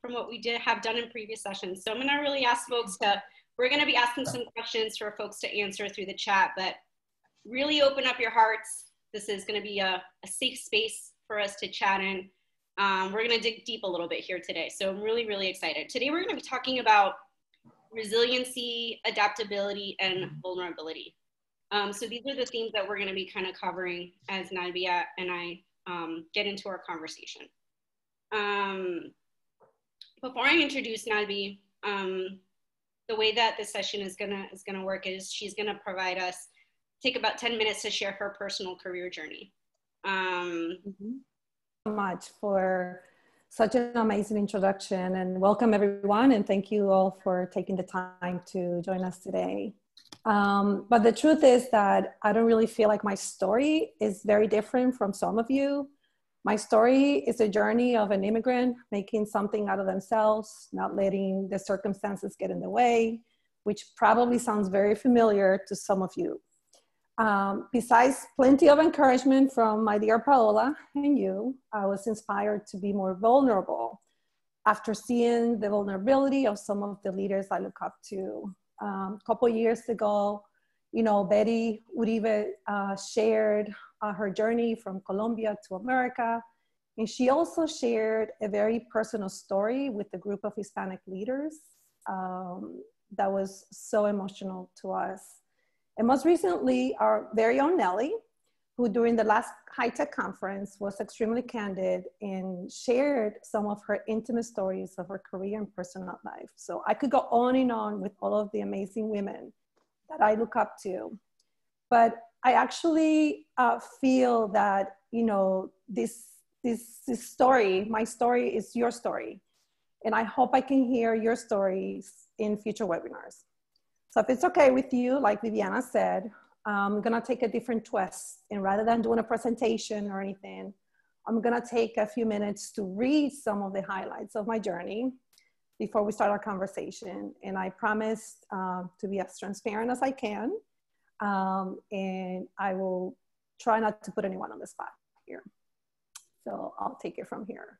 from what we have done in previous sessions. So I'm gonna really ask folks we're gonna be asking some questions for folks to answer through the chat, but really open up your hearts. This is gonna be a safe space for us to chat in. We're gonna dig deep a little bit here today. So I'm really, really excited. Today we're gonna be talking about resiliency, adaptability, and vulnerability. So these are the themes that we're gonna be kind of covering as Nalby and I get into our conversation. Before I introduce Nalby, the way that this session is gonna work is she's gonna take about 10 minutes to share her personal career journey. So much for such an amazing introduction, and welcome everyone, and thank you all for taking the time to join us today. But the truth is that I don't really feel like my story is very different from some of you. My story is a journey of an immigrant making something out of themselves, not letting the circumstances get in the way, which probably sounds very familiar to some of you. Besides plenty of encouragement from my dear Paola and you, I was inspired to be more vulnerable after seeing the vulnerability of some of the leaders I look up to. A couple years ago, Betty Uribe shared her journey from Colombia to America. And she also shared a very personal story with a group of Hispanic leaders that was so emotional to us. And most recently, our very own Nelly, who during the last high-tech conference was extremely candid and shared some of her intimate stories of her career and personal life. So I could go on and on with all of the amazing women that I look up to. But I actually feel that, this story, my story is your story. And I hope I can hear your stories in future webinars. So if it's okay with you, like Viviana said, I'm gonna take a different twist. And rather than doing a presentation or anything, I'm gonna take a few minutes to read some of the highlights of my journey before we start our conversation. And I promised to be as transparent as I can. And I will try not to put anyone on the spot here. So I'll take it from here.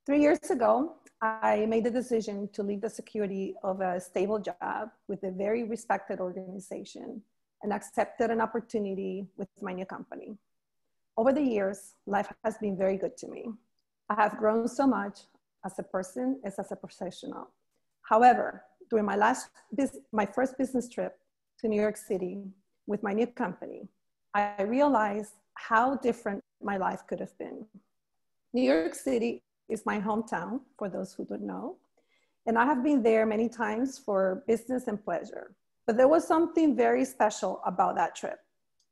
3 years ago, I made the decision to leave the security of a stable job with a very respected organization and accepted an opportunity with my new company. Over the years, life has been very good to me. I have grown so much as a person as a professional. However, during my first business trip to New York City with my new company, I realized how different my life could have been. New York City is my hometown, for those who don't know. And I have been there many times for business and pleasure. But there was something very special about that trip.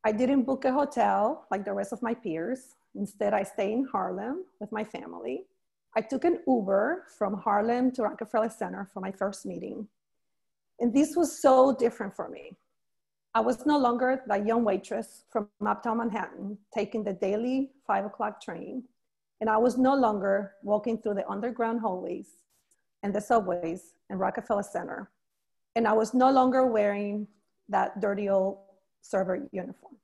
I didn't book a hotel like the rest of my peers. Instead, I stayed in Harlem with my family. I took an Uber from Harlem to Rockefeller Center for my first meeting. And this was so different for me. I was no longer that young waitress from uptown Manhattan taking the daily 5 o'clock train. And I was no longer walking through the underground hallways and the subways in Rockefeller Center. And I was no longer wearing that dirty old server uniform.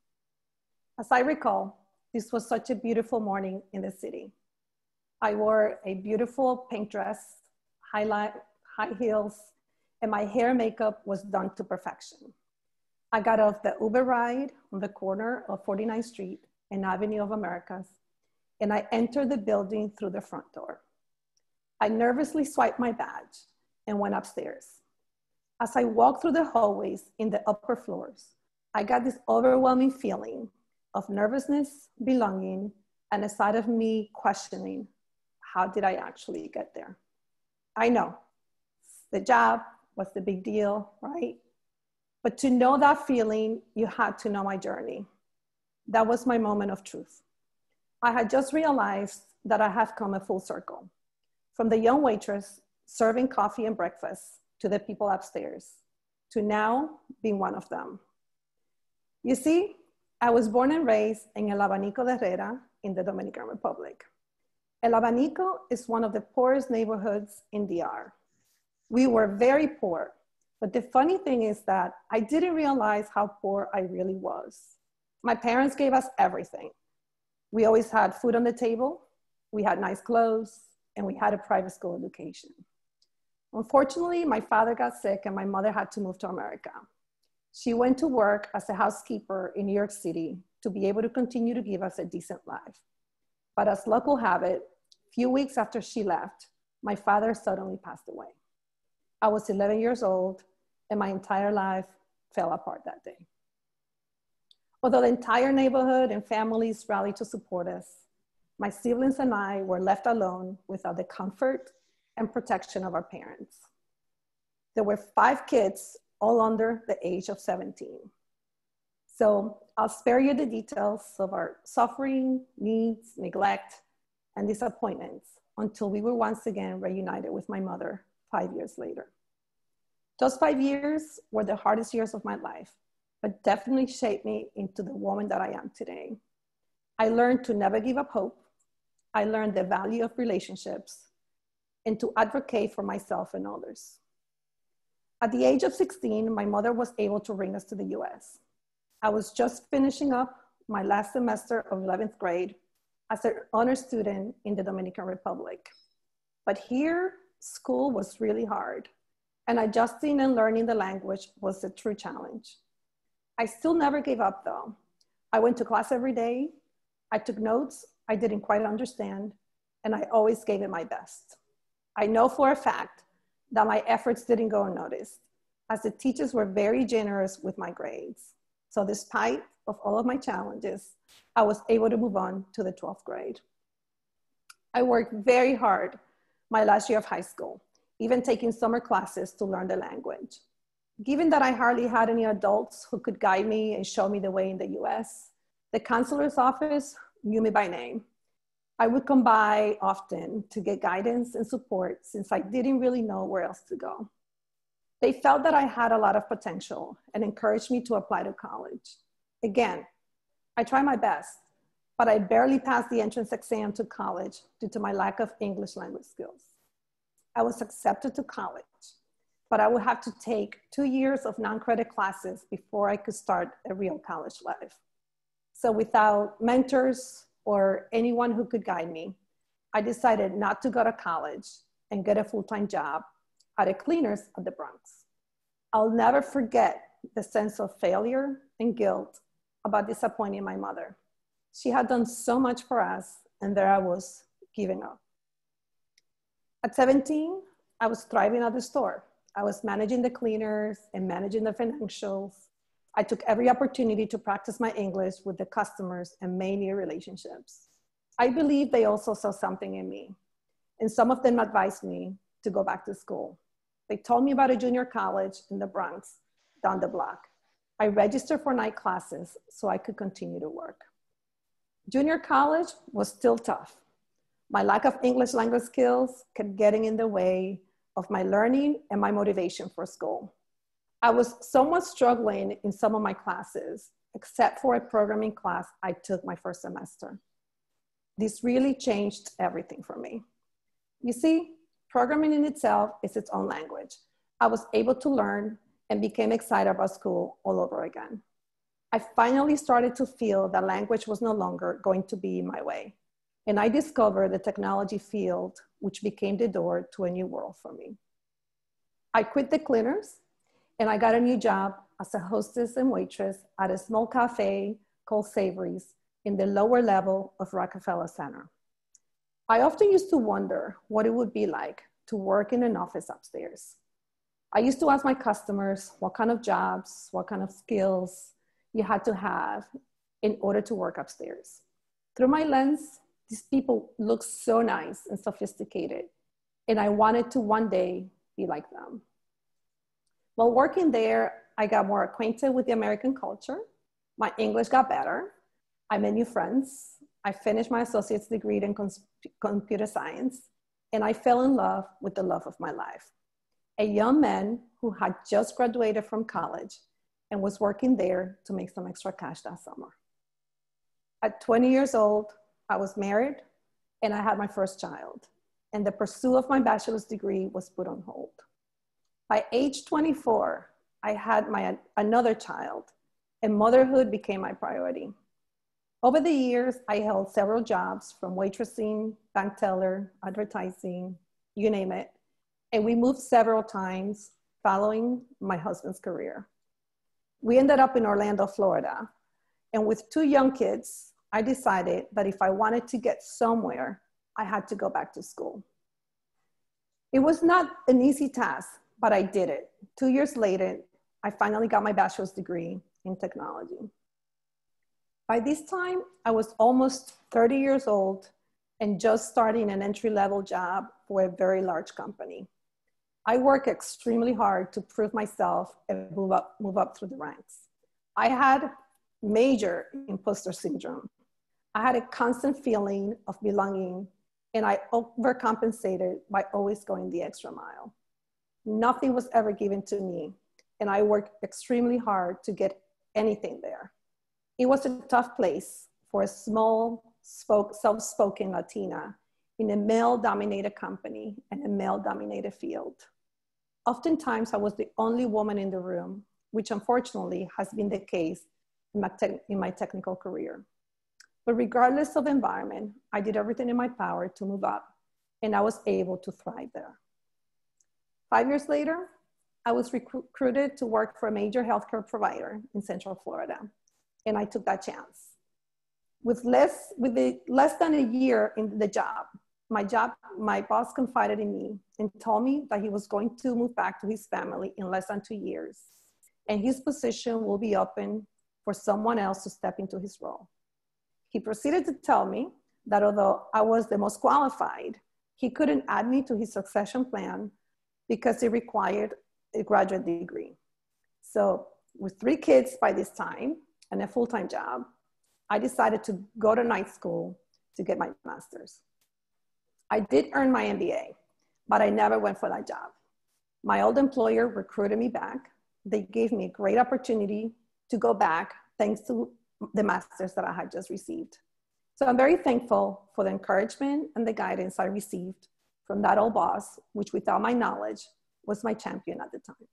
As I recall, this was such a beautiful morning in the city. I wore a beautiful pink dress, high heels, and my hair and makeup was done to perfection. I got off the Uber ride on the corner of 49th Street and Avenue of Americas, and I entered the building through the front door. I nervously swiped my badge and went upstairs. As I walked through the hallways in the upper floors, I got this overwhelming feeling of nervousness, belonging, and a side of me questioning, how did I actually get there? I know, the job was the big deal, right? But to know that feeling, you had to know my journey. That was my moment of truth. I had just realized that I have come a full circle. From the young waitress serving coffee and breakfast to the people upstairs, to now being one of them. You see, I was born and raised in El Abanico de Herrera in the Dominican Republic. El Abanico is one of the poorest neighborhoods in DR. We were very poor, but the funny thing is that I didn't realize how poor I really was. My parents gave us everything. We always had food on the table. We had nice clothes. and we had a private school education. Unfortunately, my father got sick and my mother had to move to America. She went to work as a housekeeper in New York City to be able to continue to give us a decent life. But as luck will have it, a few weeks after she left, my father suddenly passed away. I was 11 years old and my entire life fell apart that day. Although the entire neighborhood and families rallied to support us, my siblings and I were left alone without the comfort and protection of our parents. There were 5 kids, all under the age of 17. So I'll spare you the details of our suffering, needs, neglect, and disappointments until we were once again reunited with my mother 5 years later. Those 5 years were the hardest years of my life, but definitely shaped me into the woman that I am today. I learned to never give up hope. I learned the value of relationships and to advocate for myself and others. At the age of 16, my mother was able to bring us to the US. I was just finishing up my last semester of 11th grade as an honor student in the Dominican Republic. But here, school was really hard, and adjusting and learning the language was a true challenge. I still never gave up though. I went to class every day. I took notes I didn't quite understand, and I always gave it my best. I know for a fact that my efforts didn't go unnoticed, as the teachers were very generous with my grades. So despite of all of my challenges, I was able to move on to the 12th grade. I worked very hard my last year of high school, even taking summer classes to learn the language. Given that I hardly had any adults who could guide me and show me the way in the US, the counselor's office knew me by name. I would come by often to get guidance and support since I didn't really know where else to go. They felt that I had a lot of potential and encouraged me to apply to college. Again, I tried my best, but I barely passed the entrance exam to college due to my lack of English language skills. I was accepted to college, but I would have to take 2 years of non-credit classes before I could start a real college life. So without mentors or anyone who could guide me, I decided not to go to college and get a full-time job at a cleaner's at the Bronx. I'll never forget the sense of failure and guilt about disappointing my mother. She had done so much for us, and there I was giving up. At 17, I was thriving at the store. I was managing the cleaners and managing the financials. I took every opportunity to practice my English with the customers and made new relationships. I believe they also saw something in me, and some of them advised me to go back to school. They told me about a junior college in the Bronx down the block. I registered for night classes so I could continue to work. Junior college was still tough. My lack of English language skills kept getting in the way of my learning and my motivation for school. I was somewhat struggling in some of my classes, except for a programming class I took my first semester. This really changed everything for me. You see, programming in itself is its own language. I was able to learn and became excited about school all over again. I finally started to feel that language was no longer going to be my way. And I discovered the technology field, which became the door to a new world for me. I quit the cleaners and I got a new job as a hostess and waitress at a small cafe called Savory's in the lower level of Rockefeller Center. I often used to wonder what it would be like to work in an office upstairs. I used to ask my customers what kind of jobs, what kind of skills you had to have in order to work upstairs. Through my lens, these people look so nice and sophisticated, and I wanted to one day be like them. While working there, I got more acquainted with the American culture. My English got better. I made new friends. I finished my associate's degree in computer science, and I fell in love with the love of my life, a young man who had just graduated from college and was working there to make some extra cash that summer. At 20 years old, I was married and I had my first child, and the pursuit of my bachelor's degree was put on hold. By age 24, I had another child, and motherhood became my priority. Over the years, I held several jobs from waitressing, bank teller, advertising, you name it. And we moved several times following my husband's career. We ended up in Orlando, Florida. And with 2 young kids, I decided that if I wanted to get somewhere, I had to go back to school. It was not an easy task, but I did it. 2 years later, I finally got my bachelor's degree in technology. By this time, I was almost 30 years old and just starting an entry-level job for a very large company. I worked extremely hard to prove myself and move up through the ranks. I had major imposter syndrome. I had a constant feeling of belonging, and I overcompensated by always going the extra mile. Nothing was ever given to me, and I worked extremely hard to get anything there. It was a tough place for a small, self-spoken Latina in a male-dominated company and a male-dominated field. Oftentimes, I was the only woman in the room, which unfortunately has been the case in my technical career. But regardless of environment, I did everything in my power to move up, and I was able to thrive there. 5 years later, I was recruited to work for a major healthcare provider in Central Florida, and I took that chance. With less than a year in the job, my boss confided in me and told me that he was going to move back to his family in less than 2 years, and his position will be open for someone else to step into his role. He proceeded to tell me that although I was the most qualified, he couldn't add me to his succession plan because it required a graduate degree. So with 3 kids by this time and a full-time job, I decided to go to night school to get my master's. I did earn my MBA, but I never went for that job. My old employer recruited me back. They gave me a great opportunity to go back thanks to the master's that I had just received. So I'm very thankful for the encouragement and the guidance I received from that old boss, which without my knowledge was my champion at the time.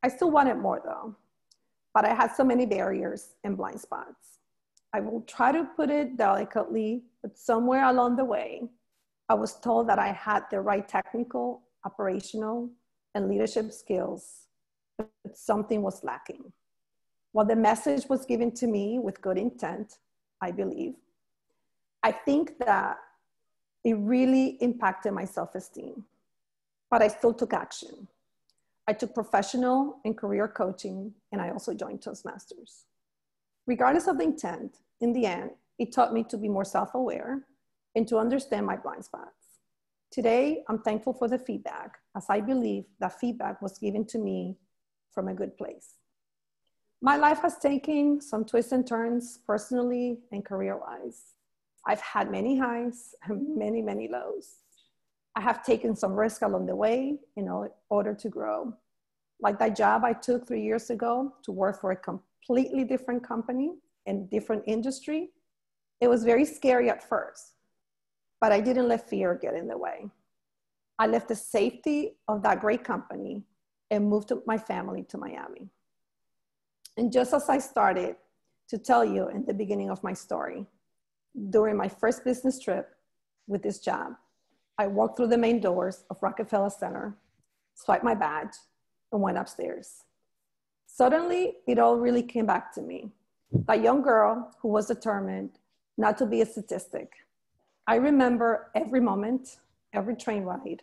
I still wanted more though, but I had so many barriers and blind spots. I will try to put it delicately, but somewhere along the way, I was told that I had the right technical, operational, and leadership skills, but something was lacking. While the message was given to me with good intent, I believe, I think that it really impacted my self-esteem, but I still took action. I took professional and career coaching, and I also joined Toastmasters. Regardless of the intent, in the end, it taught me to be more self-aware and to understand my blind spots. Today, I'm thankful for the feedback, as I believe that feedback was given to me from a good place. My life has taken some twists and turns personally and career-wise. I've had many highs and many, many lows. I have taken some risk along the way in order to grow. Like that job I took 3 years ago to work for a completely different company and different industry. It was very scary at first, but I didn't let fear get in the way. I left the safety of that great company and moved my family to Miami. And just as I started to tell you in the beginning of my story, during my first business trip with this job, I walked through the main doors of Rockefeller Center, swiped my badge, and went upstairs. Suddenly, it all really came back to me. That young girl who was determined not to be a statistic. I remember every moment, every train ride,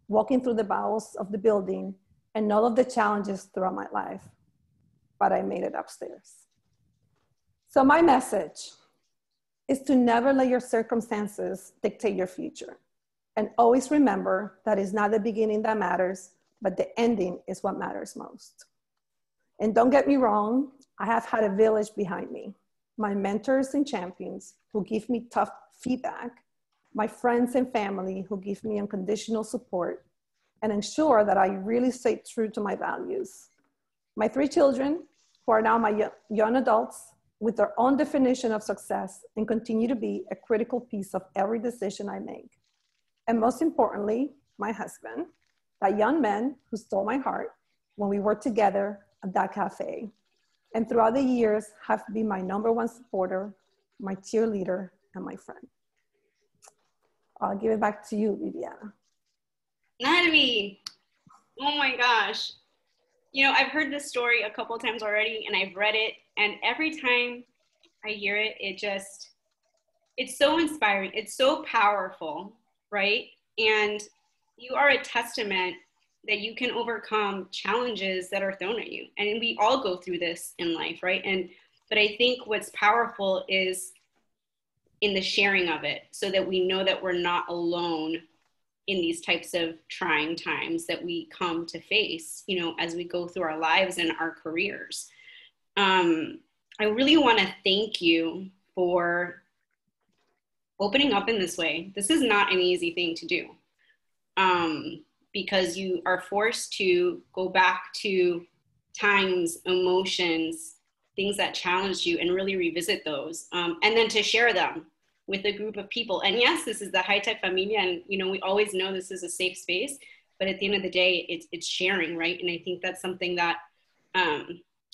walking through the bowels of the building and all of the challenges throughout my life, but I made it upstairs. So my message is to never let your circumstances dictate your future. And always remember that it's not the beginning that matters, but the ending is what matters most. And don't get me wrong, I have had a village behind me. My mentors and champions who give me tough feedback, my friends and family who give me unconditional support and ensure that I really stay true to my values. My 3 children, who are now my young adults with their own definition of success and continue to be a critical piece of every decision I make. And most importantly, my husband, that young man who stole my heart when we worked together at that cafe. And throughout the years have been my #1 supporter my cheerleader, and my friend. I'll give it back to you, Viviana. Nalby, oh my gosh. You know, I've heard this story a couple of times already, and I've read it, and every time I hear it, it's so inspiring. It's so powerful, right? And you are a testament that you can overcome challenges that are thrown at you. And we all go through this in life, right? But I think what's powerful is in the sharing of it, so that we know that we're not alone in these types of trying times that we come to face, you know, as we go through our lives and our careers. I really want to thank you for opening up in this way. This is not an easy thing to do, because you are forced to go back to times, emotions, things that challenged you, and really revisit those, and then to share them with a group of people. And yes, this is the high-tech familia, and you know, we always know this is a safe space, but at the end of the day, it's sharing, right? And I think that's something that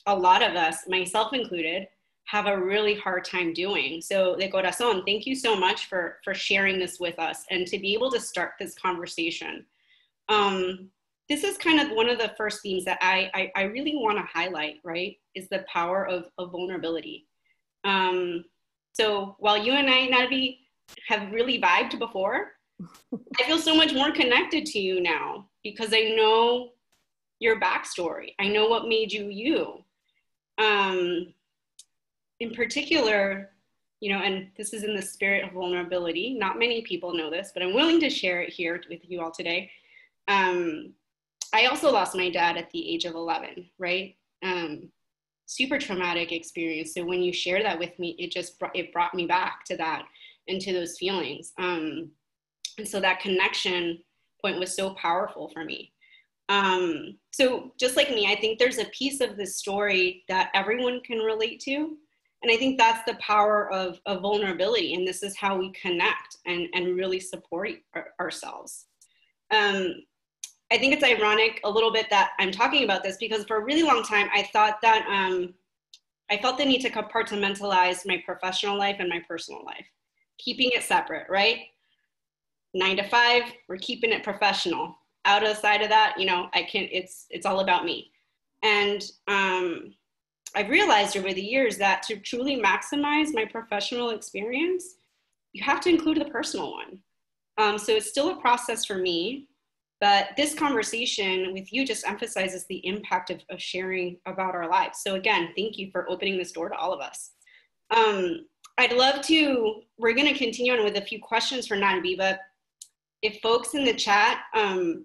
a lot of us, myself included, have a really hard time doing. So de corazón, thank you so much for sharing this with us, and to be able to start this conversation. This is kind of one of the first themes that I really want to highlight, right? Is the power of vulnerability. So while you and I, Nalby, have really vibed before, I feel so much more connected to you now, because I know your backstory. I know what made you you. In particular, you know, and this is in the spirit of vulnerability. Not many people know this, but I'm willing to share it here with you all today. I also lost my dad at the age of 11, right? Super traumatic experience. So when you share that with me, it brought me back to that and to those feelings. And so that connection point was so powerful for me. So just like me, I think there's a piece of this story that everyone can relate to. And I think that's the power of vulnerability. And this is how we connect and really support ourselves. I think it's ironic a little bit that I'm talking about this, because for a really long time, I thought that I felt the need to compartmentalize my professional life and my personal life, keeping it separate, right? 9 to 5, we're keeping it professional. Out of the side of that, you know, it's all about me. And I've realized over the years that to truly maximize my professional experience, you have to include the personal one. So it's still a process for me. But this conversation with you just emphasizes the impact of sharing about our lives. So again, thank you for opening this door to all of us. I'd love to, we're gonna continue on with a few questions for Nalby, but if folks in the chat, I'd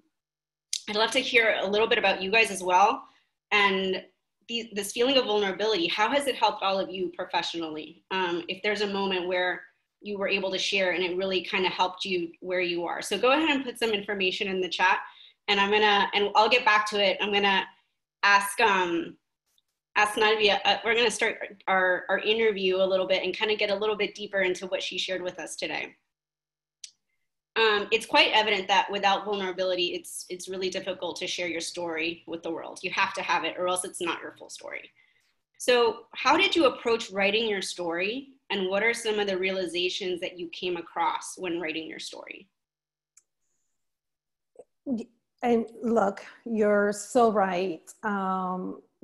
love to hear a little bit about you guys as well. And this feeling of vulnerability, how has it helped all of you professionally? If there's a moment where you were able to share and it really kind of helped you where you are. So go ahead and put some information in the chat, and I'll get back to it. I'm gonna ask Nalby, we're gonna start our interview a little bit and kind of get a little bit deeper into what she shared with us today. It's quite evident that without vulnerability, it's really difficult to share your story with the world. You have to have it, or else it's not your full story. So how did you approach writing your story? And what are some of the realizations that you came across when writing your story? And look, you're so right.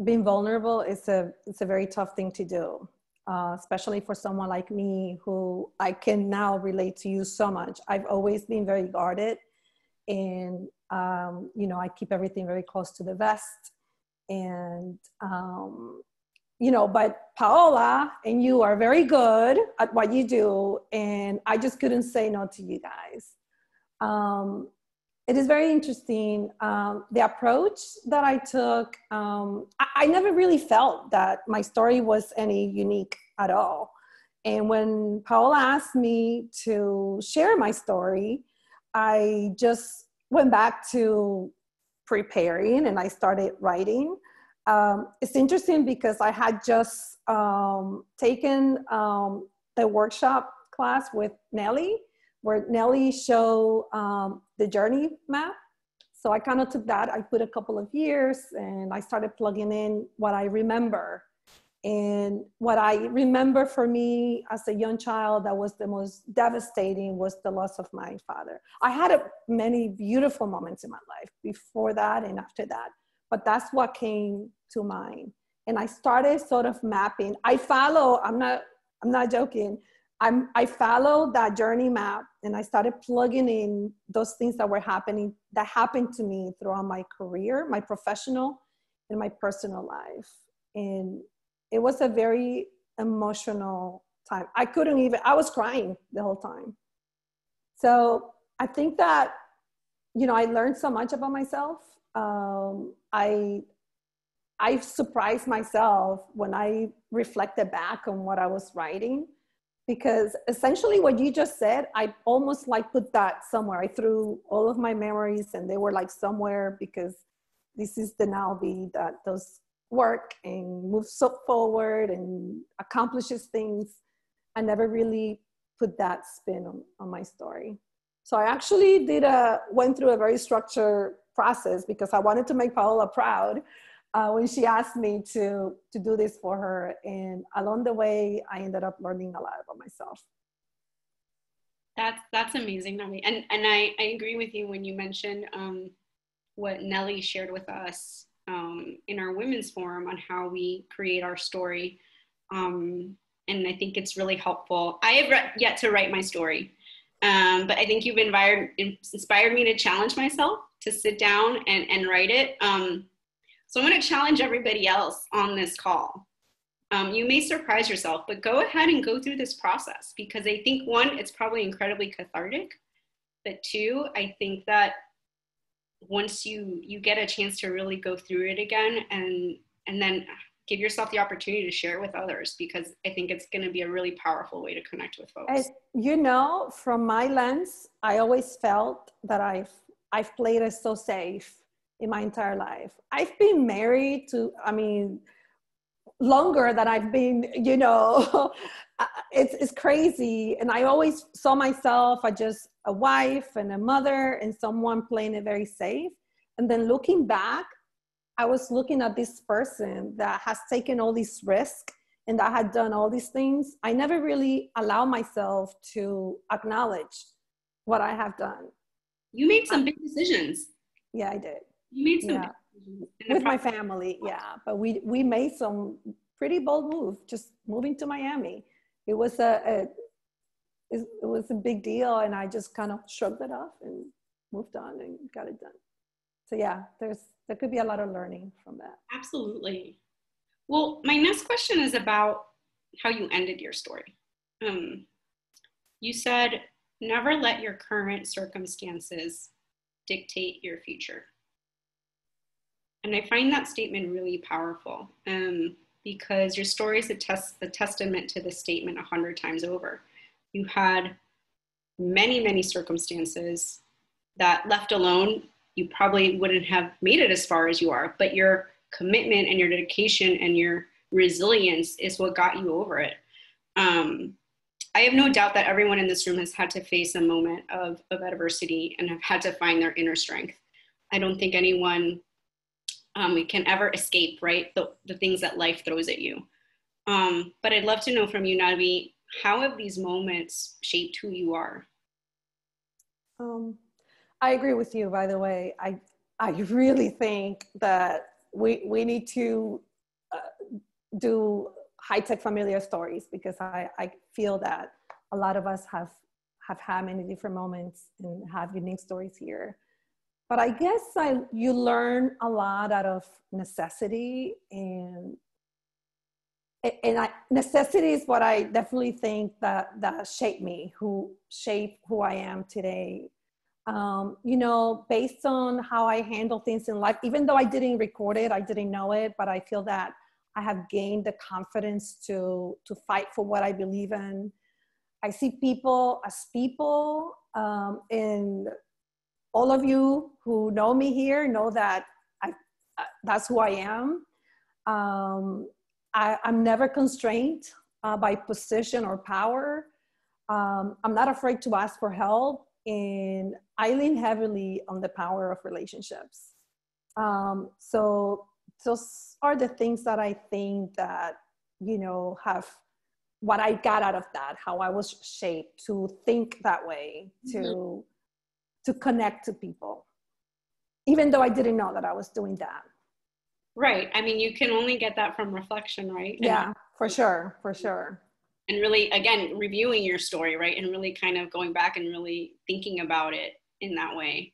Being vulnerable it's a very tough thing to do, especially for someone like me, who I can now relate to you so much. I've always been very guarded, and you know, I keep everything very close to the vest. And you know, but Paola and you are very good at what you do, and I just couldn't say no to you guys. It is very interesting, the approach that I took. I never really felt that my story was any unique at all. And when Paola asked me to share my story, I just went back to preparing and I started writing. It's interesting because I had just taken the workshop class with Nelly, where Nelly showed the journey map. So I kind of took that, I put a couple of years, and I started plugging in what I remember. And what I remember for me as a young child that was the most devastating was the loss of my father. I had many beautiful moments in my life before that and after that, but that's what came to mind. And I started sort of mapping. I'm not joking. I followed that journey map, and I started plugging in those things that happened to me throughout my career, my professional and my personal life. And it was a very emotional time. I was crying the whole time. So I think that, I learned so much about myself. I surprised myself when I reflected back on what I was writing, because essentially what you just said, I almost like put that somewhere. I threw all of my memories and they were like somewhere, because this is the Nalby that does work and moves forward and accomplishes things. I never really put that spin on my story. So I actually went through a very structured process, because I wanted to make Paola proud when she asked me to do this for her. And along the way, I ended up learning a lot about myself. That's amazing, Nalby. And I agree with you when you mentioned what Nelly shared with us in our women's forum on how we create our story. And I think it's really helpful. I have yet to write my story, but I think you've inspired me to challenge myself to sit down and write it. So I'm going to challenge everybody else on this call. You may surprise yourself, but go ahead and go through this process, because I think, one, it's probably incredibly cathartic, but two, I think that once you get a chance to really go through it again and then give yourself the opportunity to share it with others, because I think it's going to be a really powerful way to connect with folks. From my lens, I always felt that I've played it so safe in my entire life. I've been married longer than I've been, it's crazy. And I always saw myself as just a wife and a mother and someone playing it very safe. And then looking back, I was looking at this person that has taken all these risks and that had done all these things. I never really allowed myself to acknowledge what I have done. You made some big decisions. Yeah, I did. You made some big decisions. With my family, yeah. But we made some pretty bold moves, just moving to Miami. It was a big deal, and I just kind of shrugged it off and moved on and got it done. So yeah, there could be a lot of learning from that. Absolutely. Well, my next question is about how you ended your story. You said, never let your current circumstances dictate your future. And I find that statement really powerful, because your story is a testament to this statement 100 times over. You had many, many circumstances that, left alone, you probably wouldn't have made it as far as you are, but your commitment and your dedication and your resilience is what got you over it. I have no doubt that everyone in this room has had to face a moment of adversity and have had to find their inner strength. I don't think anyone can ever escape, right, the things that life throws at you. But I'd love to know from you, Nalby, how have these moments shaped who you are? I agree with you, by the way. I really think that we need to do high-tech familiar stories, because I feel that a lot of us have had many different moments and have unique stories here. But I guess you learn a lot out of necessity, and necessity is what I definitely think that shaped who I am today. Based on how I handle things in life, even though I didn't record it, I didn't know it, but I feel that I have gained the confidence to fight for what I believe in. I see people as people, and all of you who know me here know that that's who I am. I'm never constrained by position or power. I'm not afraid to ask for help, and I lean heavily on the power of relationships. So those are the things that I think that you know, have what I got out of that, how I was shaped to think that way, to connect to people, even though I didn't know that I was doing that. Right. I mean, you can only get that from reflection, right? Yeah, for sure, for sure. And really, again, reviewing your story, right? And really kind of going back and really thinking about it in that way.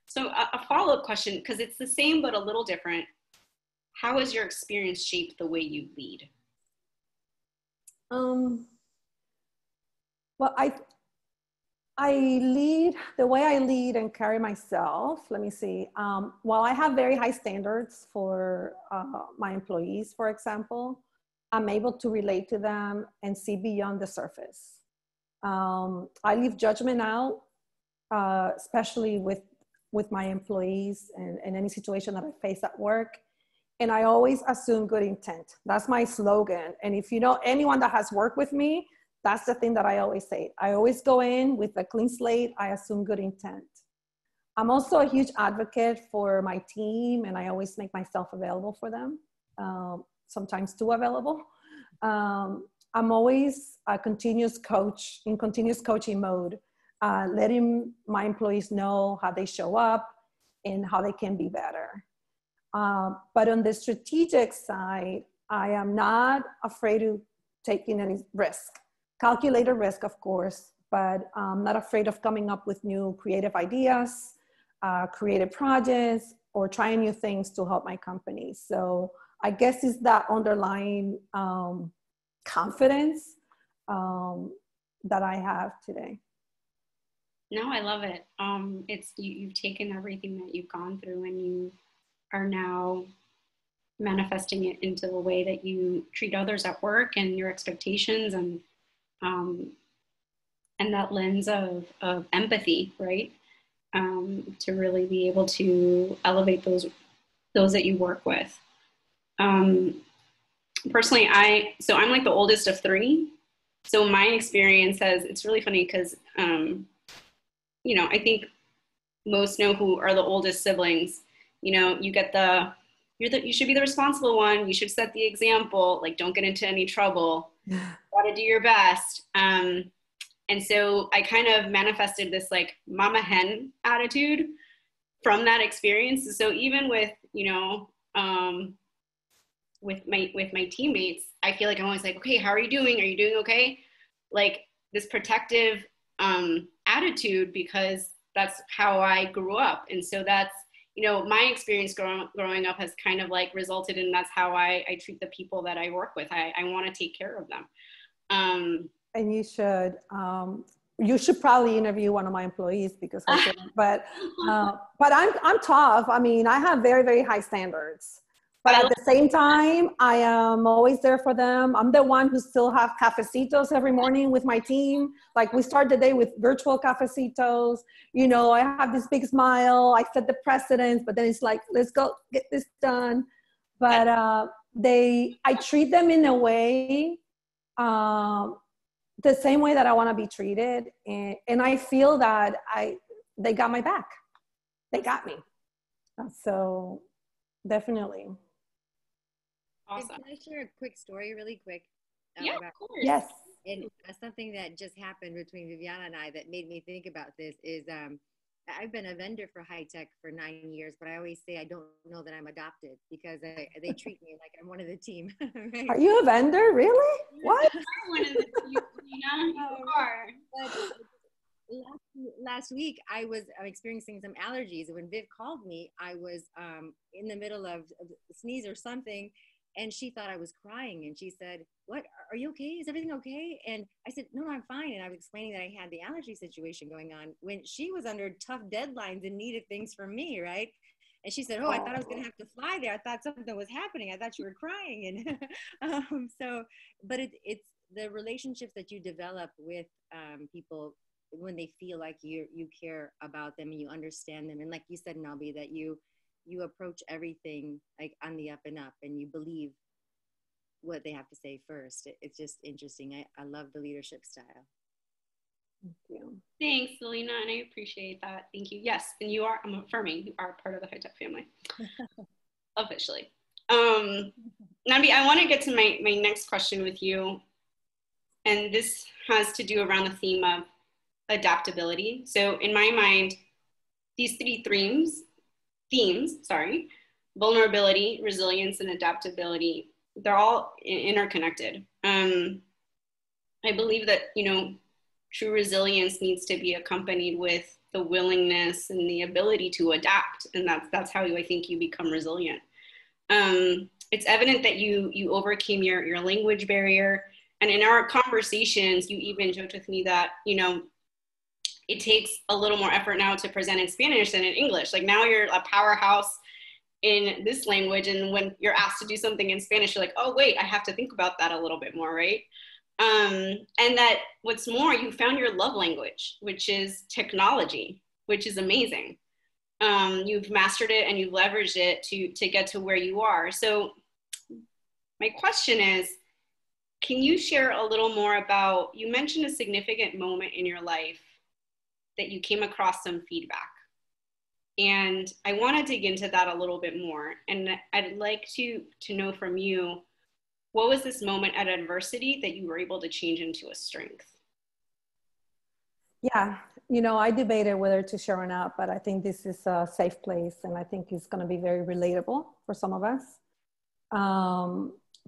So a follow-up question, because it's the same but a little different. How has your experience shaped the way you lead? Well, I lead, the way I lead and carry myself, let me see. While I have very high standards for my employees, for example, I'm able to relate to them and see beyond the surface. I leave judgment out, especially with my employees and any situation that I face at work. And I always assume good intent. That's my slogan. And if you know anyone that has worked with me, that's the thing that I always say. I always go in with a clean slate. I assume good intent. I'm also a huge advocate for my team, and I always make myself available for them, sometimes too available. I'm always a continuous coach, in continuous coaching mode, letting my employees know how they show up and how they can be better. But on the strategic side, I am not afraid of taking any risk. Calculated risk, of course, but I'm not afraid of coming up with new creative ideas, creative projects, or trying new things to help my company. So I guess it's that underlying confidence that I have today. No, I love it. You've taken everything that you've gone through and you are now manifesting it into the way that you treat others at work and your expectations and that lens of empathy, right? To really be able to elevate those that you work with. Personally, I'm like the oldest of three. So my experience it's really funny because, you know, I think most know who are the oldest siblings. You know, you get you should be the responsible one. You should set the example, like don't get into any trouble. Gotta do your best. And so I kind of manifested this like mama hen attitude from that experience. So even with, you know, with my teammates, I feel like I'm always like, okay, how are you doing? Are you doing okay? Like this protective attitude, because that's how I grew up. And so that's, you know, my experience growing up has kind of like resulted in that's how I treat the people that I work with. I want to take care of them. And you should probably interview one of my employees because I shouldn't, but I'm tough. I mean, I have very, very high standards, but at the same time, I am always there for them. I'm the one who still have cafecitos every morning with my team. Like we start the day with virtual cafecitos. You know, I have this big smile. I set the precedence, but then it's like, let's go get this done. But I treat them in a way, the same way that I want to be treated. And I feel that they got my back. They got me. So definitely. Awesome. Can I share a quick story really quick? Yeah, of course. Yes. And something that just happened between Viviana and I that made me think about this is I've been a vendor for high tech for 9 years, but I always say I don't know that I'm adopted because they treat me like I'm one of the team. Right? Are you a vendor? Really? What? One of the team, you are. Last week, I was experiencing some allergies. When Viv called me, I was in the middle of a sneeze or something, and she thought I was crying. And she said, "What? Are you okay? Is everything okay?" And I said, "No, I'm fine." And I was explaining that I had the allergy situation going on when she was under tough deadlines and needed things from me, right? And she said, "Oh, I thought I was going to have to fly there. I thought something was happening. I thought you were crying." And but it's the relationships that you develop with people when they feel like you care about them and you understand them. And like you said, Nalby, that you approach everything like on the up and up and you believe what they have to say first. It's just interesting. I love the leadership style. Thank you. Thanks, Selena, and I appreciate that. Thank you. Yes, and I'm affirming, you are part of the high tech family. Officially. Nalby, I want to get to my next question with you. And this has to do around the theme of adaptability. So in my mind, these three themes, vulnerability, resilience, and adaptability, they're all interconnected. I believe that, true resilience needs to be accompanied with the willingness and the ability to adapt. And that's how I think you become resilient. It's evident that you overcame your language barrier. And in our conversations, you even joked with me that, it takes a little more effort now to present in Spanish than in English. Like now you're a powerhouse in this language. And when you're asked to do something in Spanish, you're like, oh, wait, I have to think about that a little bit more, right? And that what's more, you found your love language, which is technology, which is amazing. You've mastered it and you've leveraged it to get to where you are. So my question is, can you share a little more about, you mentioned a significant moment in your life that you came across some feedback. And I want to dig into that a little bit more. And I'd like to know from you, what was this moment at adversity that you were able to change into a strength? Yeah, I debated whether to share or not, but I think this is a safe place and I think it's going to be very relatable for some of us.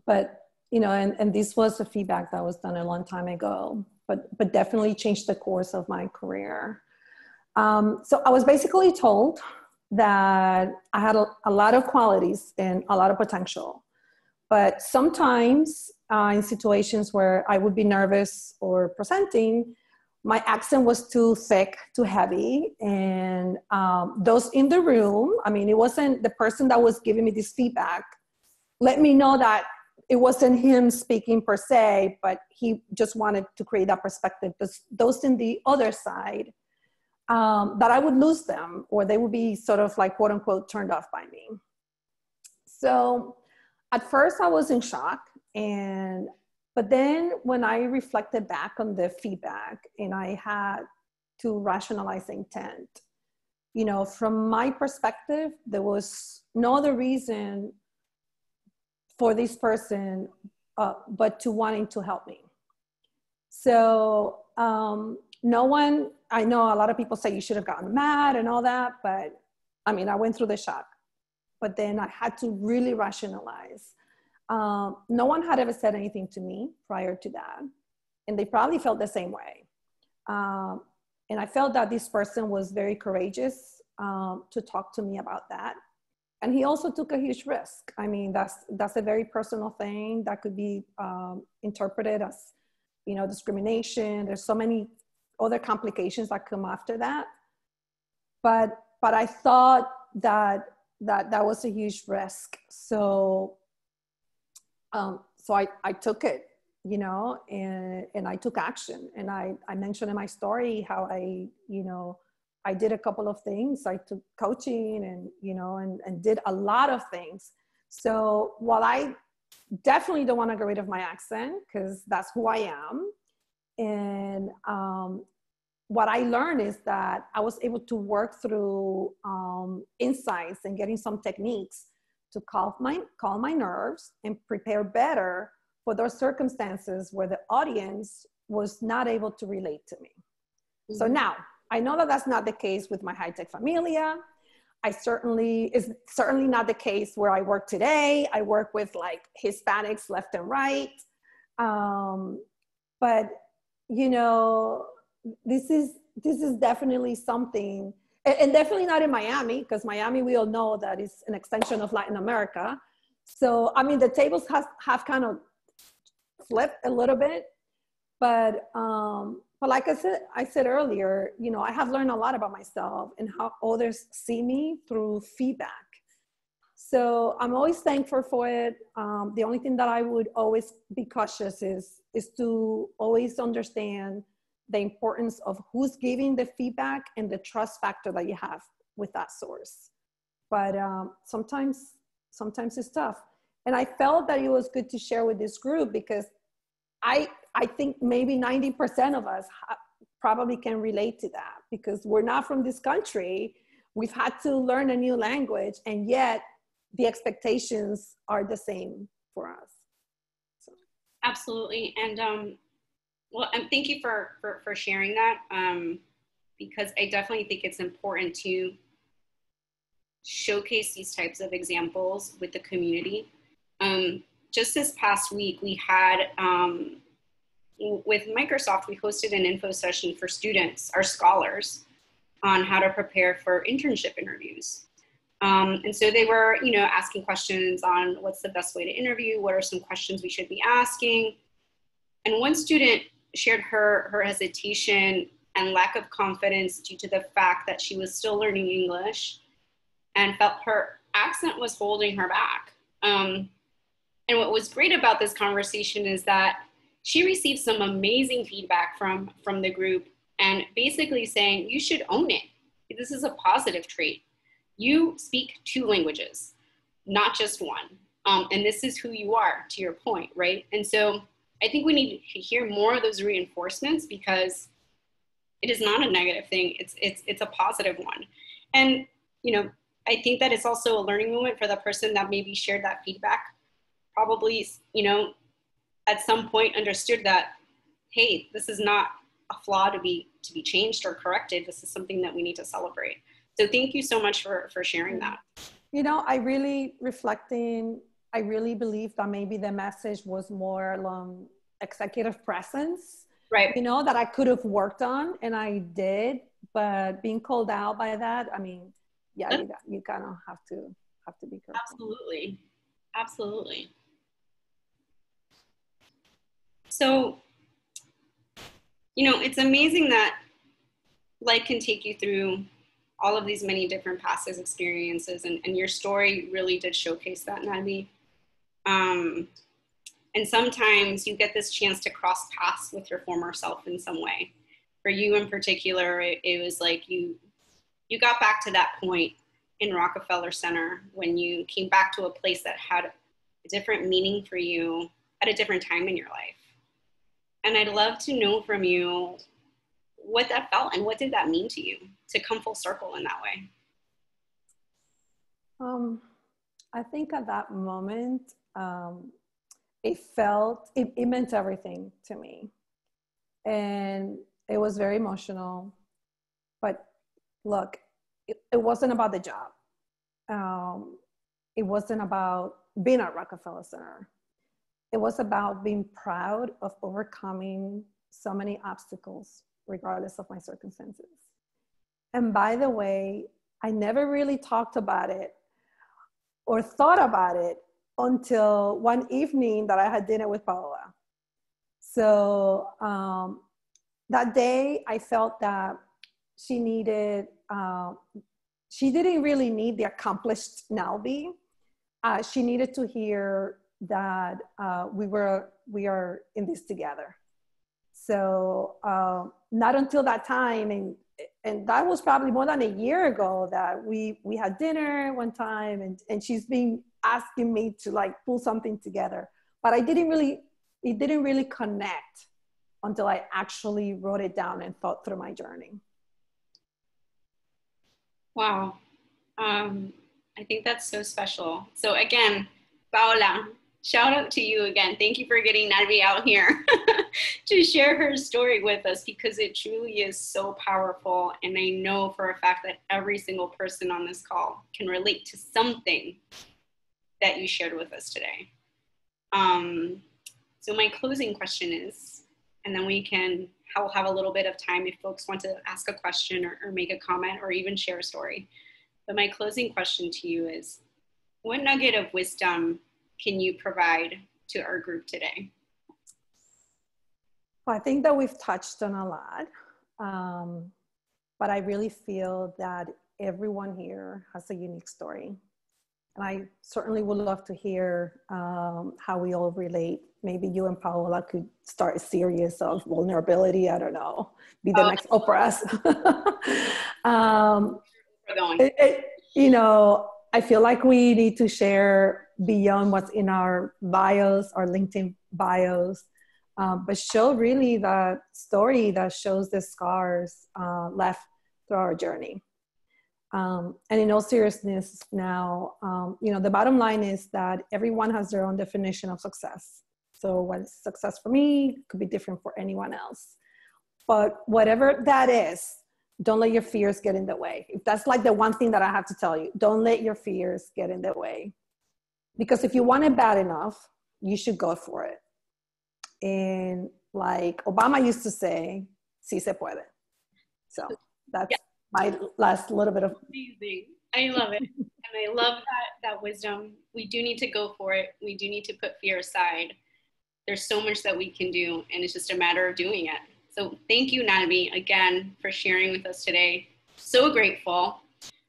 But and this was a feedback that was done a long time ago, but definitely changed the course of my career. So I was basically told that I had a lot of qualities and a lot of potential, but sometimes in situations where I would be nervous or presenting, my accent was too thick, too heavy. And those in the room, it wasn't the person that was giving me this feedback, let me know that it wasn't him speaking per se, but he just wanted to create that perspective. Those in the other side, that I would lose them or they would be sort of like, quote unquote, turned off by me. So at first I was in shock. But then when I reflected back on the feedback and I had to rationalize the intent, from my perspective, there was no other reason for this person, but to wanting to help me. So I know a lot of people say you should have gotten mad and all that, but I went through the shock. But then I had to really rationalize. No one had ever said anything to me prior to that. And they probably felt the same way. And I felt that this person was very courageous to talk to me about that. And he also took a huge risk. That's a very personal thing that could be interpreted as, discrimination. There's so many other complications that come after that. But I thought that was a huge risk. So I took it, and I took action. And I mentioned in my story how I did a couple of things. I took coaching and did a lot of things. So while I definitely don't want to get rid of my accent because that's who I am. And what I learned is that I was able to work through insights and getting some techniques to calm my nerves and prepare better for those circumstances where the audience was not able to relate to me. Mm-hmm. So now I know that that's not the case with my high-tech familia. It's certainly not the case where I work today. I work with like Hispanics left and right. But this is definitely something, and definitely not in Miami, because Miami, we all know that is an extension of Latin America. So, the tables have kind of flipped a little bit, but like I said earlier, I have learned a lot about myself and how others see me through feedback. So I'm always thankful for it. The only thing that I would always be cautious is to always understand the importance of who's giving the feedback and the trust factor that you have with that source. But sometimes it's tough. And I felt that it was good to share with this group because I think maybe 90% of us probably can relate to that because we're not from this country. We've had to learn a new language, and yet the expectations are the same for us. So. Absolutely. And well, and thank you for sharing that, because I definitely think it's important to showcase these types of examples with the community. Just this past week, we had, with Microsoft, we hosted an info session for students, our scholars, on how to prepare for internship interviews. And so they were, asking questions on what's the best way to interview, what are some questions we should be asking. And one student shared her hesitation and lack of confidence due to the fact that she was still learning English and felt her accent was holding her back. And what was great about this conversation is that she received some amazing feedback from the group, and basically saying, you should own it. This is a positive trait. You speak 2 languages, not just one. And this is who you are, to your point, right? And so I think we need to hear more of those reinforcements, because it is not a negative thing. It's a positive one. And, I think that it's also a learning moment for the person that maybe shared that feedback. Probably, at some point understood that, hey, this is not a flaw to be changed or corrected. This is something that we need to celebrate. So thank you so much for sharing that. I really believe that maybe the message was more along executive presence, right? That I could have worked on, and I did, but being called out by that, yeah, you kind of have to be careful. Absolutely. So, it's amazing that life can take you through all of these many different past experiences, and your story really did showcase that, Nalby. And sometimes you get this chance to cross paths with your former self in some way. For you in particular, it was like you got back to that point in Rockefeller Center when you came back to a place that had a different meaning for you at a different time in your life. And I'd love to know from you what that felt and what did that mean to you to come full circle in that way? I think at that moment, it meant everything to me. And it was very emotional. But look, it wasn't about the job. It wasn't about being at Rockefeller Center. It was about being proud of overcoming so many obstacles, regardless of my circumstances. And by the way, I never really talked about it or thought about it until one evening that I had dinner with Paola. So that day I felt that she didn't really need the accomplished Nalby. She needed to hear that we are in this together. So not until that time, and that was probably more than a year ago, that we had dinner one time, and she's been asking me to pull something together, but it didn't really connect until I actually wrote it down and thought through my journey. Wow. I think that's so special. So again, Paola, shout out to you again. Thank you for getting Nalby out here to share her story with us, because it truly is so powerful. And I know for a fact that every single person on this call can relate to something that you shared with us today. So my closing question is, and then I'll have a little bit of time if folks want to ask a question or make a comment or even share a story. But my closing question to you is, what nugget of wisdom can you provide to our group today? Well, I think that we've touched on a lot, but I really feel that everyone here has a unique story. And I certainly would love to hear how we all relate. Maybe you and Paola could start a series of vulnerability. I don't know, be the next Oprahs. I feel like we need to share beyond what's in our bios, our LinkedIn bios, but show really the story that shows the scars left through our journey. And in all seriousness now, the bottom line is that everyone has their own definition of success. So what's success for me could be different for anyone else. But whatever that is, don't let your fears get in the way. If that's like the one thing that I have to tell you, don't let your fears get in the way. Because if you want it bad enough, you should go for it. And like Obama used to say, sí se puede. So that's my last little bit of. Amazing. I love it. And I love that wisdom. We do need to go for it. We do need to put fear aside. There's so much that we can do, and it's just a matter of doing it. So thank you, Nalby, again, for sharing with us today. So grateful.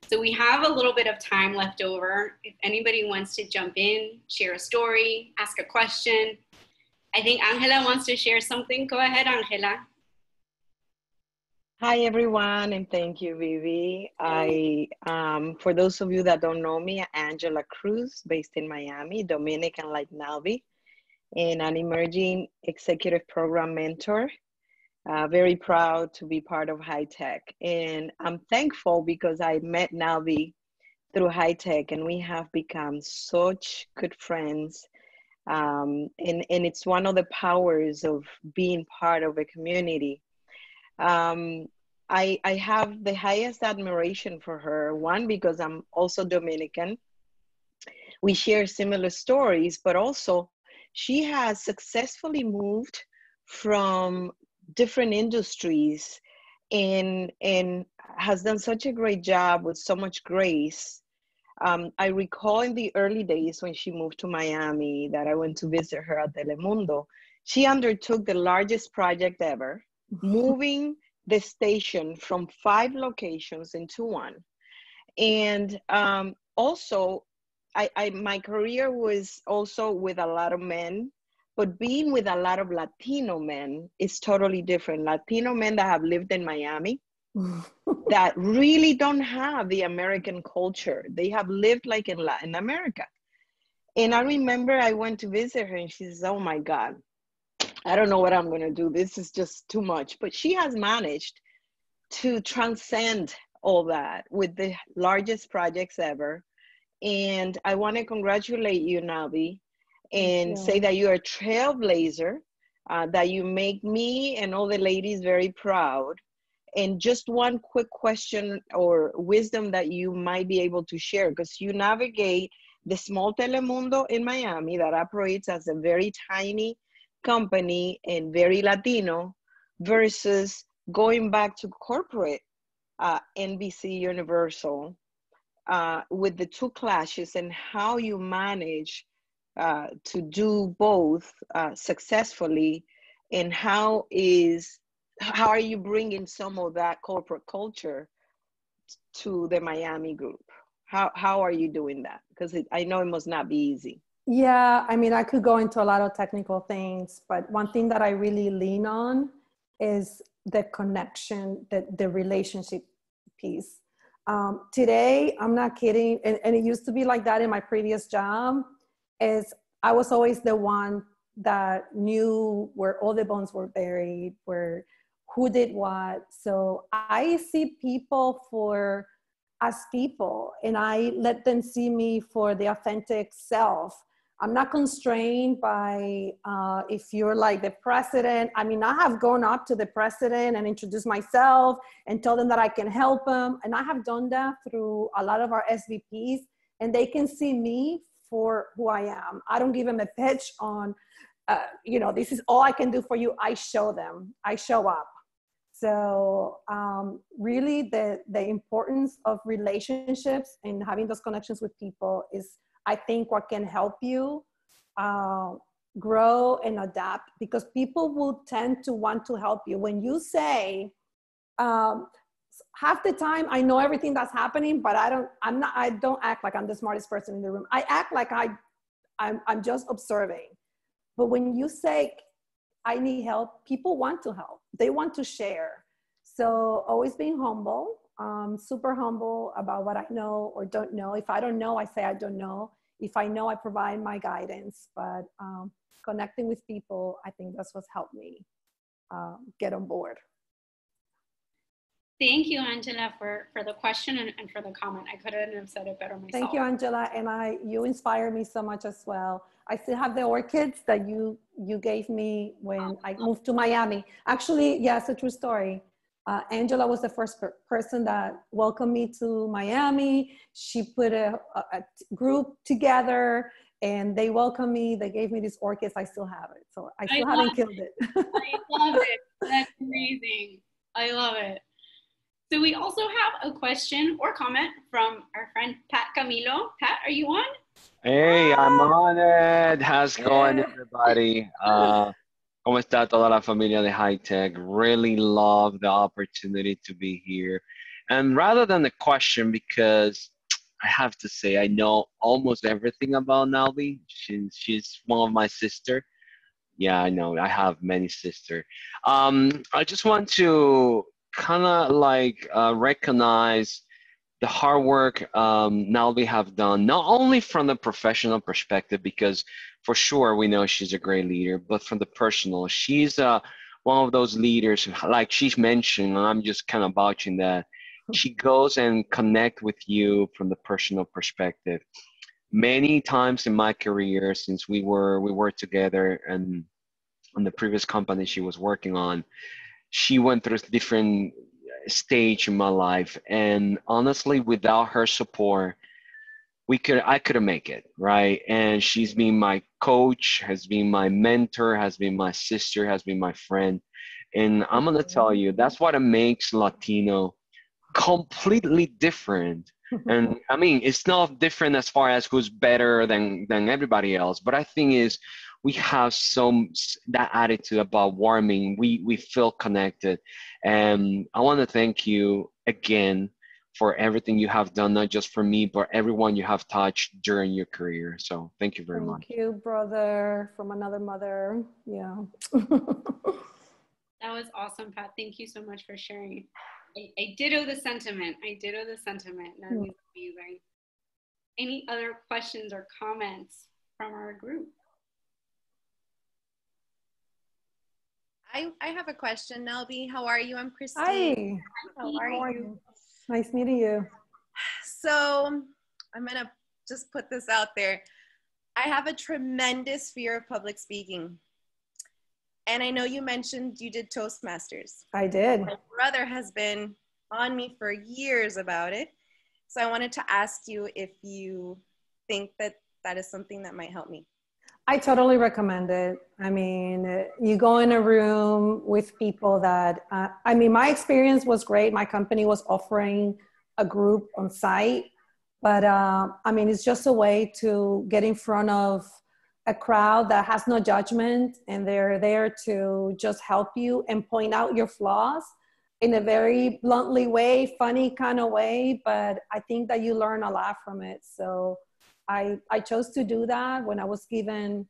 So we have a little bit of time left over. If anybody wants to jump in, share a story, ask a question. I think Angela wants to share something. Go ahead, Angela. Hi, everyone, and thank you, Vivi. For those of you that don't know me, Angela Cruz, based in Miami, Dominican like Nalby, and an emerging executive program mentor. Very proud to be part of High Tech. And I'm thankful because I met Nalby through High Tech, and we have become such good friends. And it's one of the powers of being part of a community. I have the highest admiration for her. One, because I'm also Dominican. We share similar stories, but also she has successfully moved from different industries and has done such a great job with so much grace. I recall in the early days when she moved to Miami that I went to visit her at Telemundo. She undertook the largest project ever, moving the station from 5 locations into 1. And also, my career was also with a lot of men, but being with a lot of Latino men is totally different. Latino men that have lived in Miami that really don't have the American culture. They have lived like in Latin America. And I remember I went to visit her and she says, oh my God, I don't know what I'm going to do. This is just too much. But she has managed to transcend all that with the largest projects ever. And I want to congratulate you, Nalby, and say that you're a trailblazer, that you make me and all the ladies very proud. And just one quick question or wisdom that you might be able to share, because you navigate the small Telemundo in Miami that operates as a very tiny company and very Latino versus going back to corporate NBCUniversal with the 2 clashes, and how you manage to do both successfully, and how are you bringing some of that corporate culture to the Miami group? How are you doing that? Because I know it must not be easy. Yeah, I mean, I could go into a lot of technical things, but one thing that I really lean on is the connection, the relationship piece. Today, I'm not kidding, and it used to be like that in my previous job, is I was always the one that knew where all the bones were buried, who did what. So I see people as people, and I let them see me for the authentic self. I'm not constrained by if you're like the president. I mean, I have gone up to the president and introduced myself and told them that I can help them. And I have done that through a lot of our SVPs, and they can see me for who I am. I don't give them a pitch on, this is all I can do for you. I show them, I show up. So really the importance of relationships and having those connections with people is, I think, what can help you grow and adapt, because people will tend to want to help you. When you say, half the time I know everything that's happening, but I don't act like I'm the smartest person in the room. I act like I'm just observing. But when you say, I need help, people want to help. They want to share. So always being humble, super humble about what I know or don't know. If I don't know, I say I don't know. If I know, I provide my guidance. But connecting with people, I think that's what's helped me get on board. Thank you, Angela, for the question and for the comment. I couldn't have said it better myself. Thank you, Angela. And you inspire me so much as well. I still have the orchids that you gave me when I moved to Miami. Actually, yeah, it's a true story. Angela was the first person that welcomed me to Miami. She put a group together and they welcomed me. They gave me these orchids. I still have it. So I still haven't killed it. I love it. That's amazing. I love it. So we also have a question or comment from our friend Pat Camilo. Pat, are you on? Hey, I'm on it. How's it going, everybody? ¿Cómo está toda la familia de High Tech? Really love the opportunity to be here. And rather than the question, because I have to say I know almost everything about Nalby. She's one of my sister. Yeah, I know. I have many sisters. I just want to kind of like recognize the hard work Nalby have done, not only from the professional perspective, because for sure we know she's a great leader, but from the personal. She's one of those leaders, like she's mentioned, and I'm just kind of vouching that she goes and connect with you from the personal perspective. Many times in my career, since we were together and on the previous company she was working on, she went through different stage in my life, and honestly without her support I couldn't make it, right? And she's been my coach, has been my mentor, has been my sister, has been my friend. And I'm gonna tell you, that's what makes Latino completely different. And I mean, it's not different as far as who's better than everybody else, but I think is we have that attitude about warming. We feel connected, and I want to thank you again for everything you have done, not just for me, but everyone you have touched during your career. So thank you very much. Thank you, brother from another mother. Yeah. That was awesome, Pat. Thank you so much for sharing. I ditto the sentiment. That was amazing. Any other questions or comments from our group? I have a question, Nalby. How are you? I'm Christine. Hi. How are you? Nice meeting you. So I'm going to just put this out there. I have a tremendous fear of public speaking. And I know you mentioned you did Toastmasters. I did. My brother has been on me for years about it. So I wanted to ask you if you think that that is something that might help me. I totally recommend it. I mean, you go in a room with people that, I mean, my experience was great. My company was offering a group on site, but I mean, it's just a way to get in front of a crowd that has no judgment, and they're there to just help you and point out your flaws in a very bluntly way, funny kind of way, but I think that you learn a lot from it. So I chose to do that when I was given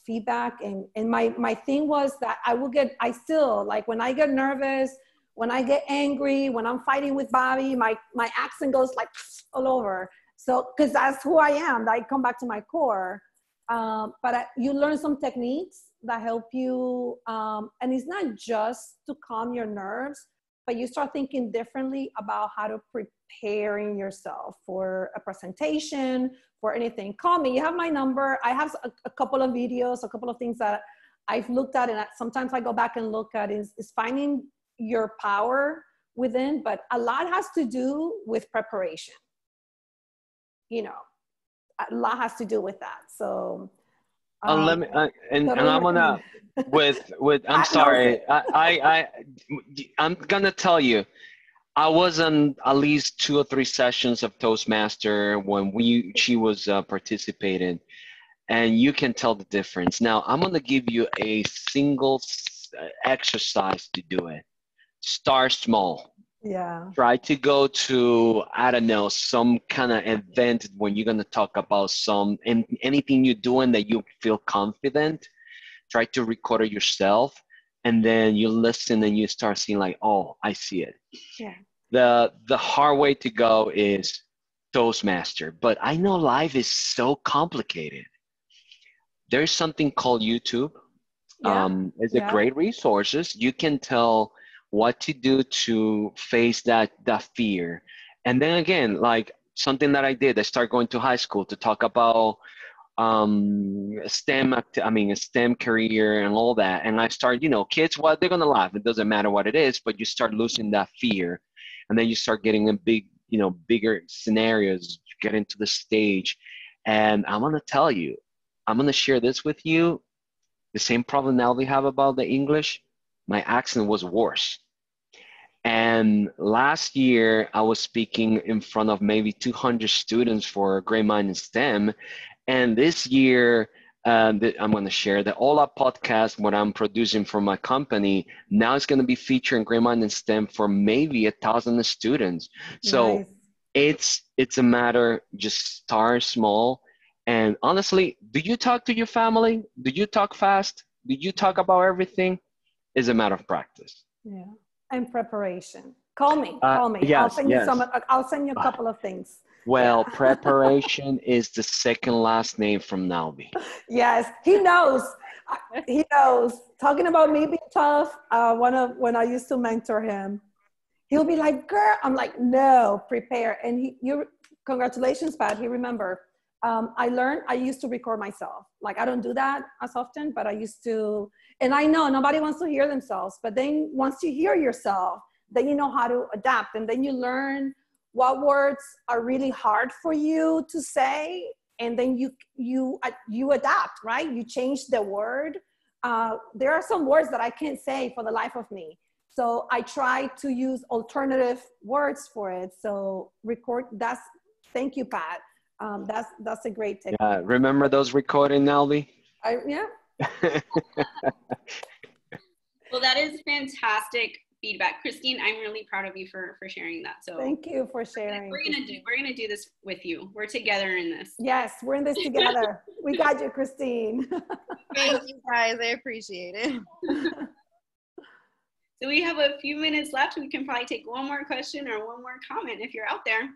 feedback, and my thing was that I still, like when I get nervous, when I get angry, when I'm fighting with Bobby, my accent goes like all over. So, cause that's who I am, I come back to my core. But you learn some techniques that help you, and it's not just to calm your nerves, but you start thinking differently about how to preparing yourself for a presentation, for anything. Call me, you have my number. I have a couple of videos, a couple of things that I've looked at, and sometimes I go back and look at is finding your power within, but a lot has to do with preparation. You know, a lot has to do with that. So Let me, and I'm gonna, I'm sorry, I'm gonna tell you, I was on at least 2 or 3 sessions of Toastmaster when she was participating, and you can tell the difference. Now, I'm gonna give you a single exercise to do it. Start small. Yeah. Try to go to, I don't know, some kind of event when you're going to talk about anything you're doing that you feel confident. Try to record it yourself, and then you listen and you start seeing like, oh, I see it. Yeah. The hard way to go is Toastmaster, but I know life is so complicated. There's something called YouTube. Yeah. It's a great resources. You can tell what to do to face that fear. And then again, like something that I did, I started going to high school to talk about a STEM career and all that. And I started, kids, what they're gonna laugh. It doesn't matter what it is, but you start losing that fear, and then you start getting in bigger scenarios. You get into the stage, and I'm gonna tell you, I'm gonna share this with you. The same problem now we have about the English, my accent was worse. And last year, I was speaking in front of maybe 200 students for Great Mind in STEM. And this year, I'm going to share the Ola podcast, what I'm producing for my company. Now it's going to be featuring Great Mind in STEM for maybe 1,000 students. So Nice. it's a matter, just start small. And honestly, do you talk to your family? Do you talk fast? Do you talk about everything? It's a matter of practice. Yeah. And preparation. Call me. Yes, yes. I'll send you a couple of things. Well, Yeah. preparation is the second last name from Nalby. Yes, he knows. He knows. Talking about me being tough, when I used to mentor him, he'll be like, "Girl," I'm like, "No, prepare." And congratulations, Pat. He remember. I used to record myself. Like I don't do that as often, but I used to. And I know nobody wants to hear themselves, but then once you hear yourself, then you know how to adapt, and then you learn what words are really hard for you to say, and then you adapt, right? You change the word. There are some words that I can't say for the life of me, so I try to use alternative words for it. So thank you, Pat. That's a great technique. Yeah, remember those recording, Nalby? Yeah. Well, that is fantastic feedback, Christine. I'm really proud of you for sharing that. So thank you for sharing. We're gonna do this with you. We're together in this. Yes, we're in this together. We got you, Christine. Thank you guys. I appreciate it. So we have a few minutes left. We can probably take one more question or one more comment if you're out there.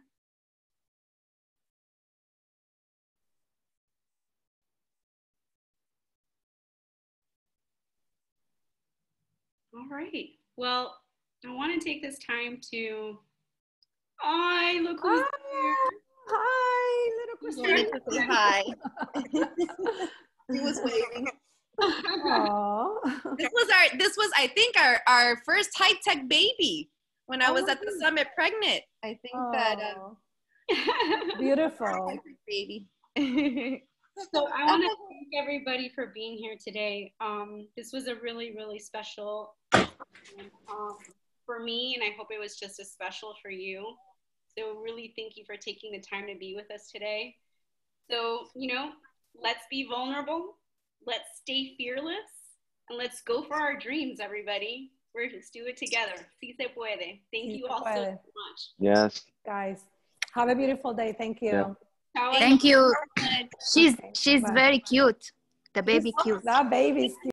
All right. Well, I want to take this time to. Hi, look who's here. Hi, little Christine. Wanted to say hi. He was waving. Aww. This was I think our first high tech baby when I was at the summit pregnant. I think that beautiful baby. So I want to thank everybody for being here today. This was a really, really special for me, and I hope it was just as special for you. So really thank you for taking the time to be with us today. So, let's be vulnerable. Let's stay fearless. And let's go for our dreams, everybody. Let's do it together. Sí se puede. Thank you all so much. Yes. Guys, have a beautiful day. Thank you. Thank you. She's Bye. very cute. The baby cute. That baby's cute.